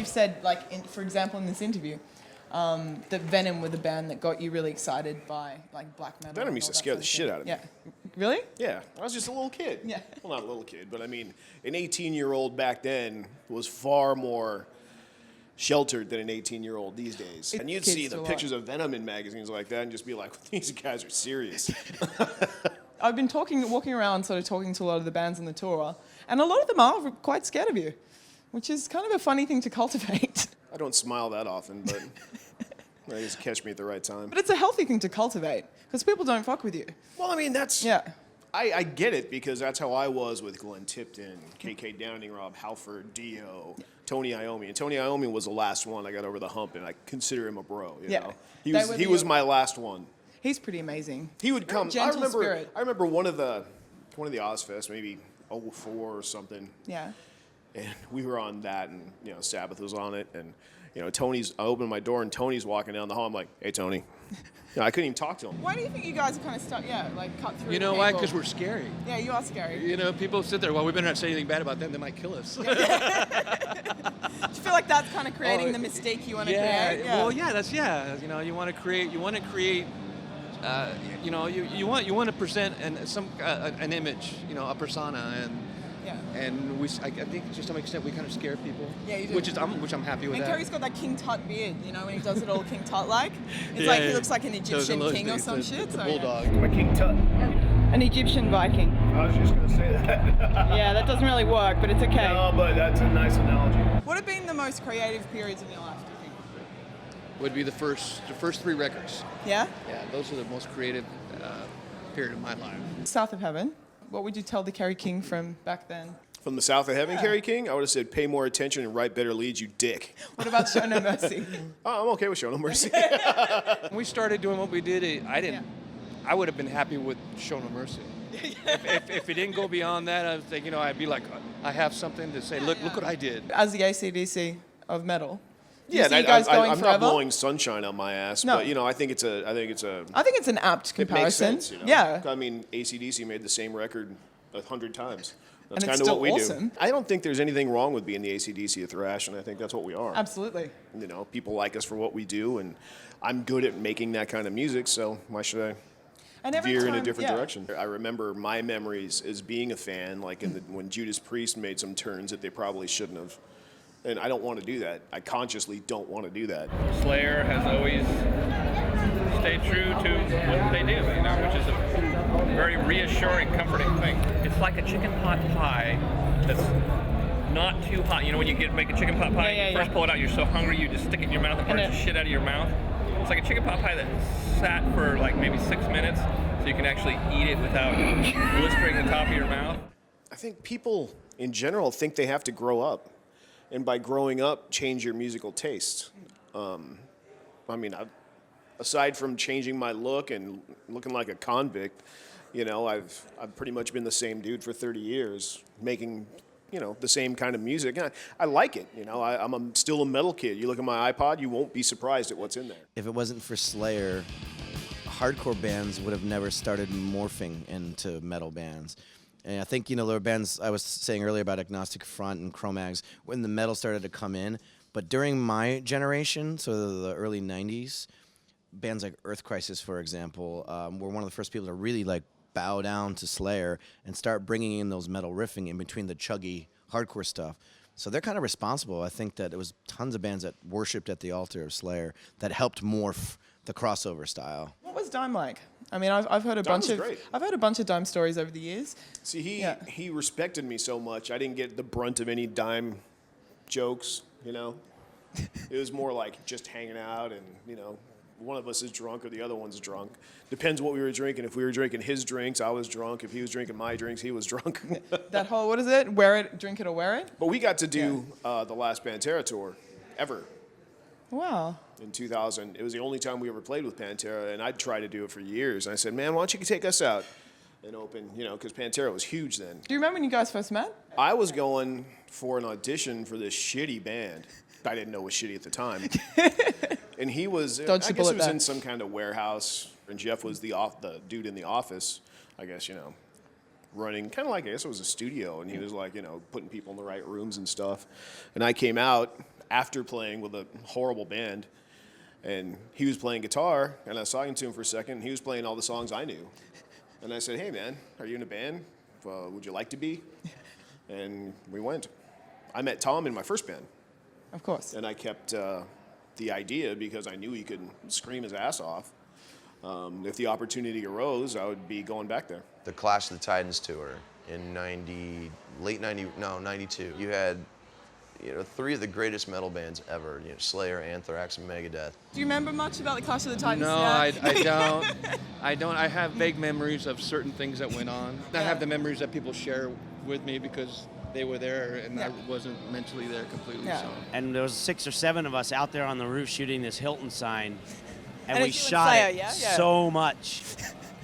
you've said, like, for example, in this interview, that Venom were the band that got you really excited by, like, black metal. Venom used to scare the shit out of me. Yeah. Really? Yeah, I was just a little kid. Yeah. Well, not a little kid, but I mean, an 18-year-old back then was far more sheltered than an 18-year-old these days. And you'd see the pictures of Venom in magazines like that and just be like, these guys are serious. I've been walking around sort of talking to a lot of the bands on the tour, and a lot of them are quite scared of you, which is kind of a funny thing to cultivate. I don't smile that often, but I just catch me at the right time. But it's a healthy thing to cultivate, because people don't fuck with you. Well, I mean, that's... Yeah. I get it, because that's how I was with Glenn Tipton, KK Downing, Rob Halford, Dio, Tony Iommi. And Tony Iommi was the last one I got over the hump, and I consider him a bro, you know? He was my last one. He's pretty amazing. He would come... Gentle spirit. I remember one of the Ozfest, maybe 04 or something. Yeah. And we were on that, and, you know, Sabbath was on it, and, you know, I opened my door, and Tony's walking down the hall. I'm like, hey, Tony. You know, I couldn't even talk to him. Why do you think you guys are kind of stuck, cut through? You know why? Because we're scary. Yeah, you are scary. You know, people sit there, well, we better not say anything bad about them, they might kill us. Do you feel like that's kind of creating the mystique you want to create? Yeah, well, you know, you want to create, you want to present an image, you know, a persona, and I think to some extent we kind of scare people. Yeah, you do. Which I'm happy with that. And Kerry's got that King Tut beard, you know, when he does it all King Tut-like. It's like he looks like an Egyptian king or some shit. The bulldog. I'm a King Tut. An Egyptian Viking. I was just going to say that. Yeah, that doesn't really work, but it's okay. No, but that's a nice analogy. What have been the most creative periods in your life, do you think? Would be the first 3 records. Yeah? Yeah, those are the most creative period of my life. South of Heaven. What would you tell the Kerry King from back then? From the South of Heaven, Kerry King, I would have said, pay more attention and write better leads, you dick. What about Show No Mercy? Oh, I'm okay with Show No Mercy. When we started doing what we did, I would have been happy with Show No Mercy. If it didn't go beyond that, I was thinking, you know, I'd be like, I have something to say. Look what I did. As the AC/DC of metal. Yeah, I'm not blowing sunshine on my ass, but you know, I think it's an apt comparison. It makes sense, you know? Yeah. I mean, AC/DC made the same record 100 times. That's and it's kind of still what we awesome. do. I don't think there's anything wrong with being the AC/DC of thrash, and I think that's what we are. Absolutely. You know, people like us for what we do, and I'm good at making that kind of music, so why should I veer in a different direction? I remember my memories as being a fan, like when Judas Priest made some turns that they probably shouldn't have. And I don't want to do that. I consciously don't want to do that. Slayer has always stayed true to what they do, you know, which is a very reassuring, comforting thing. It's like a chicken pot pie that's not too hot. You know, when you make a chicken pot pie, you first pull it out, you're so hungry, you just stick it in your mouth and punch the shit out of your mouth. It's like a chicken pot pie that sat for like maybe 6 minutes, so you can actually eat it without blistering the top of your mouth. I think people in general think they have to grow up. And by growing up, change your musical taste. I mean, aside from changing my look and looking like a convict, you know, I've pretty much been the same dude for 30 years, making, you know, the same kind of music. I like it, you know. I'm still a metal kid. You look at my iPod, you won't be surprised at what's in there. If it wasn't for Slayer, hardcore bands would have never started morphing into metal bands. And I think, you know, there were bands I was saying earlier about Agnostic Front and Cro-Mags when the metal started to come in. But during my generation, so the early 90s, bands like Earth Crisis, for example, were one of the first people to really, like, bow down to Slayer and start bringing in those metal riffing in between the chuggy hardcore stuff. So they're kind of responsible. I think that it was tons of bands that worshipped at the altar of Slayer that helped morph the crossover style. What was Dime like? I mean, I've heard a bunch of Dime stories over the years. See, he respected me so much. I didn't get the brunt of any Dime jokes, you know. It was more like just hanging out and, you know, one of us is drunk or the other one's drunk. Depends what we were drinking. If we were drinking his drinks, I was drunk. If he was drinking my drinks, he was drunk. That whole, what is it? Wear it, drink it or wear it? But we got to do the last Pantera tour ever. Wow. In 2000. It was the only time we ever played with Pantera, and I'd tried to do it for years. And I said, man, why don't you take us out and open, you know, because Pantera was huge then. Do you remember when you guys first met? I was going for an audition for this shitty band. I didn't know it was shitty at the time. And he was, I guess it was in some kind of warehouse, and Jeff was the dude in the office, I guess, you know, running, kind of like, I guess it was a studio, and he was like, you know, putting people in the right rooms and stuff. And I came out, after playing with a horrible band. And he was playing guitar, and I was talking to him for a second, and he was playing all the songs I knew. And I said, hey, man, are you in a band? Would you like to be? And we went. I met Tom in my first band. Of course. And I kept the idea because I knew he could scream his ass off. If the opportunity arose, I would be going back there. The Clash of the Titans tour in 92. You had, three of the greatest metal bands ever, Slayer, Anthrax, and Megadeth. Do you remember much about the Clash of the Titans? No, Yeah. I don't. I don't. I have vague memories of certain things that went on. I have the memories that people share with me because they were there and I wasn't mentally there completely. Yeah. So. And there was 6 or 7 of us out there on the roof shooting this Hilton sign, and And we it's you shot and it Slayer, yeah? so much.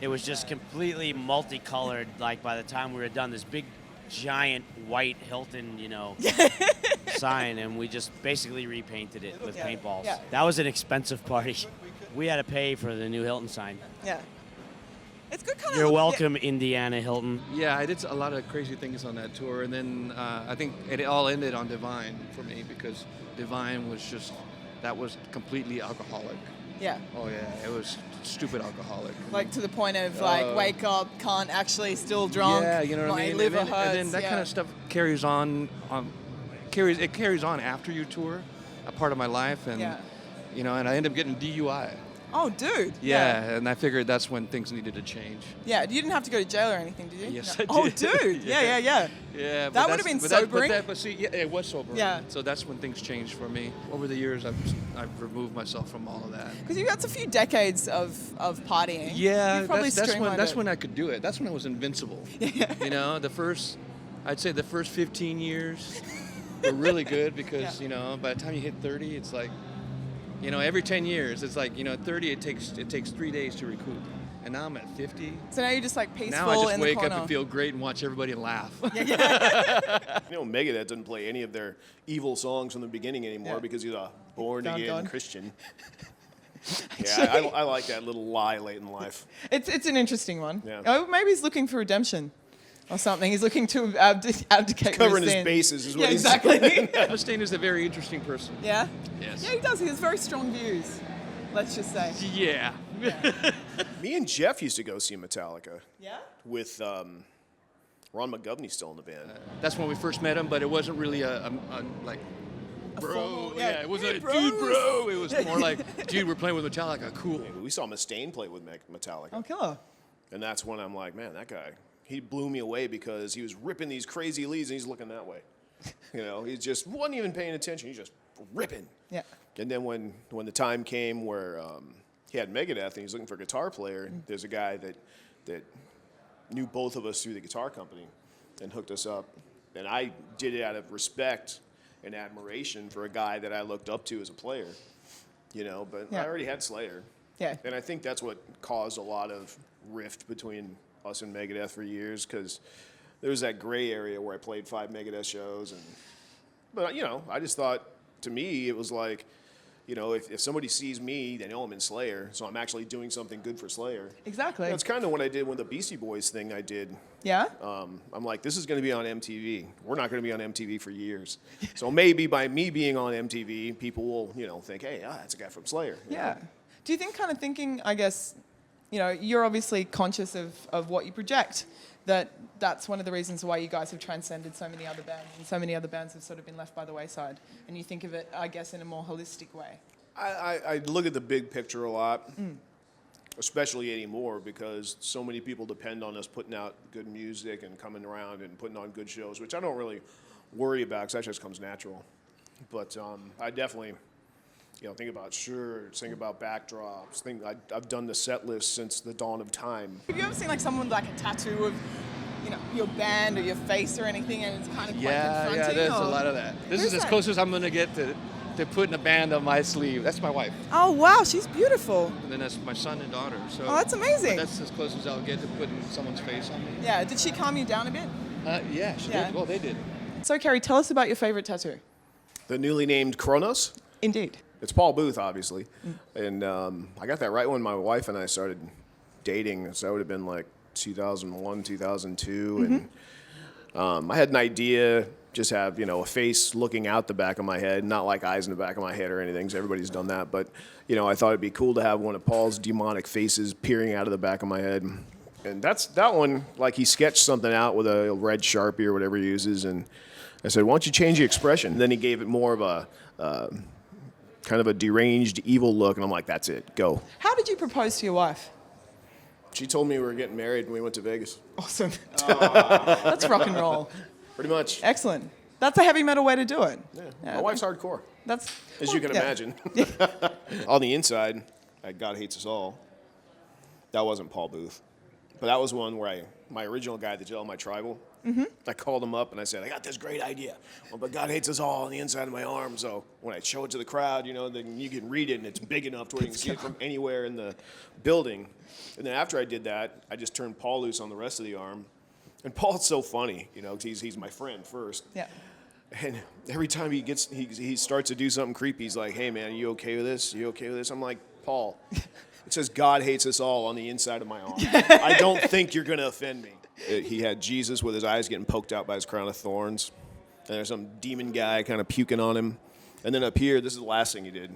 It was just completely multicolored. Like by the time we were done, this big, giant white Hilton, sign, and we just basically repainted it with paintballs. Yeah. That was an expensive party. We had to pay for the new Hilton sign. Yeah. It's good kind You're of. welcome, Indiana Hilton. Yeah, I did a lot of crazy things on that tour, and then I think it all ended on Divine for me because Divine was that was completely alcoholic. Yeah. Oh yeah, it was stupid alcoholic. Like to the point of wake up, can't actually, still drunk. Yeah, you know what my I mean. liver and then, hurts. and then that kind of stuff carries on. It carries on after you tour, a part of my life, and and I end up getting DUI. Oh, dude. Yeah, and I figured that's when things needed to change. Yeah, you didn't have to go to jail or anything, did you? Yes, No. I Oh, did. dude. Yeah. Yeah, That but would have been that's- but that- sobering. But see, yeah, it was sobering. Yeah. So that's when things changed for me. Over the years, I've removed myself from all of that. Because that's a few decades of partying. Yeah, You've probably that's streamlined when I could do it. That's when I was invincible. I'd say the first 15 years were really good because by the time you hit 30, it's like, every 10 years, it's like at 30 it takes 3 days to recoup, and now I'm at 50. So now you're just like peaceful Now I just in wake the corner. up and feel great and watch everybody laugh. Megadeth doesn't play any of their evil songs from the beginning anymore because he's a born-again Gone. Christian. Yeah, I like that little lie late in life. It's an interesting one. Yeah. Oh, maybe he's looking for redemption or something. He's looking to abdicate Covering his his sin. bases is what Yeah, he's exactly. Mustaine is a very interesting person. Yeah? Yes. Yeah, he does. He has very strong views, let's just say. Yeah. Me and Jeff used to go see Metallica Yeah? with Ron McGovney still in the band. That's when we first met him, but it wasn't really a like, bro. formal- Yeah, yeah, it wasn't hey, like, dude, bros. bro. It was more like, dude, we're playing with Metallica. Cool. We saw Mustaine play with Metallica. Oh, killer. And that's when I'm like, man, that guy, he blew me away because he was ripping these crazy leads and he's looking that way. He just wasn't even paying attention. He's just ripping. Yeah. And then when the time came where he had Megadeth and he was looking for a guitar player, there's a guy that knew both of us through the guitar company and hooked us up. And I did it out of respect and admiration for a guy that I looked up to as a player, but Yeah. I already had Slayer. Yeah. And I think that's what caused a lot of rift between us and Megadeth for years because there was that gray area where I played 5 Megadeth shows. But I just thought, to me, it was like, if somebody sees me, they know I'm in Slayer, so I'm actually doing something good for Slayer. Exactly. That's kind of what I did with the Beastie Boys thing I did. Yeah? I'm like, this is going to be on MTV. We're not going to be on MTV for years. So maybe by me being on MTV, people will, think, hey, that's a guy from Slayer. Yeah. Do you think thinking, I guess, you're obviously conscious of what you project, that's one of the reasons why you guys have transcended so many other bands and so many other bands have sort of been left by the wayside. And you think of it, I guess, in a more holistic way. I look at the big picture a lot, especially anymore, because so many people depend on us putting out good music and coming around and putting on good shows, which I don't really worry about because that just comes natural. But I definitely, think about shirts, think about backdrops. I've done the set list since the dawn of time. Have you ever seen someone with a tattoo of, your band or your face or anything, and it's kind of quite confronting? Yeah, there's a or- lot of that. This Who's is as that? close as I'm going to get to putting a band on my sleeve. That's my wife. Oh, wow, she's beautiful. And then that's my son and daughter. So Oh, that's amazing. That's as close as I'll get to putting someone's face on me. Yeah, did she calm you down a bit? Yeah, she Yeah. did. Well, they did. So, Kerry, tell us about your favorite tattoo. The newly named Kronos. Indeed. It's Paul Booth, obviously. And I got that right when my wife and I started dating. So that would have been like 2001, 2002. And I had an idea just have, you know, a face looking out the back of my head, not like eyes in the back of my head or anything, 'cause everybody's done that. But, you know, I thought it'd be cool to have one of Paul's demonic faces peering out of the back of my head. And that one, like he sketched something out with a red Sharpie or whatever he uses. And I said, why don't you change the expression? And then he gave it more of a kind of a deranged, evil look. And I'm like, that's it, go. How did you propose to your wife? She told me we were getting married and we went to Vegas. Awesome. That's rock and roll. Pretty much. Excellent. That's a heavy metal way to do it. Yeah. My wife's hardcore, That's as you can imagine. On the inside, God Hates Us All. That wasn't Paul Booth. But that was one where my original guy that did all my tribal, I called him up and I said, I got this great idea. Well, but God hates us all on the inside of my arm. So when I show it to the crowd, you know, then you can read it and it's big enough to where you can see it from anywhere in the building. And then after I did that, I just turned Paul loose on the rest of the arm. And Paul's so funny, you know, 'cause he's my friend first. Yeah. And every time he starts to do something creepy, he's like, hey man, you okay with this? You okay with this? I'm like, Paul, it says God hates us all on the inside of my arm. I don't think you're going to offend me. He had Jesus with his eyes getting poked out by his crown of thorns. And there's some demon guy kind of puking on him. And then up here, this is the last thing he did,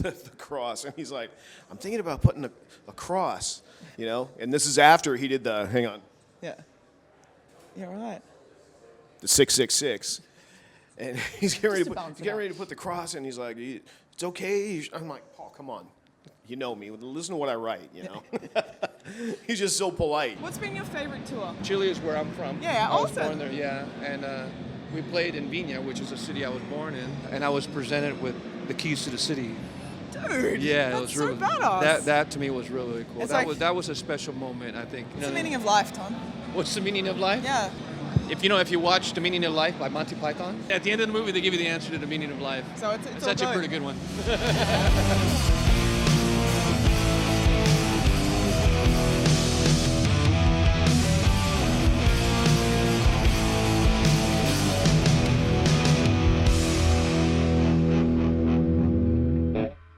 the cross. And he's like, I'm thinking about putting a cross, you know? And this is after he did hang on, Yeah. Yeah, right. the 666. And he's getting ready Just to to balance it ready to put the cross in. He's like, it's okay. I'm like, Paul, come on. You know me. Listen to what I write, you know. He's just so polite. What's been your favorite tour? Chile is where I'm from. Yeah, I was awesome. born there, yeah. And we played in Viña, which is the city I was born in. And I was presented with the keys to the city. Dude, Yeah, that's it was so really badass. That to me was really, really cool. It's That like- was a special moment, I think. What's the meaning of life, Tom? What's the meaning of life? Yeah. If you watch The Meaning of Life by Monty Python, at the end of the movie they give you the answer to the meaning of life. So it's It's all actually a good. pretty good one.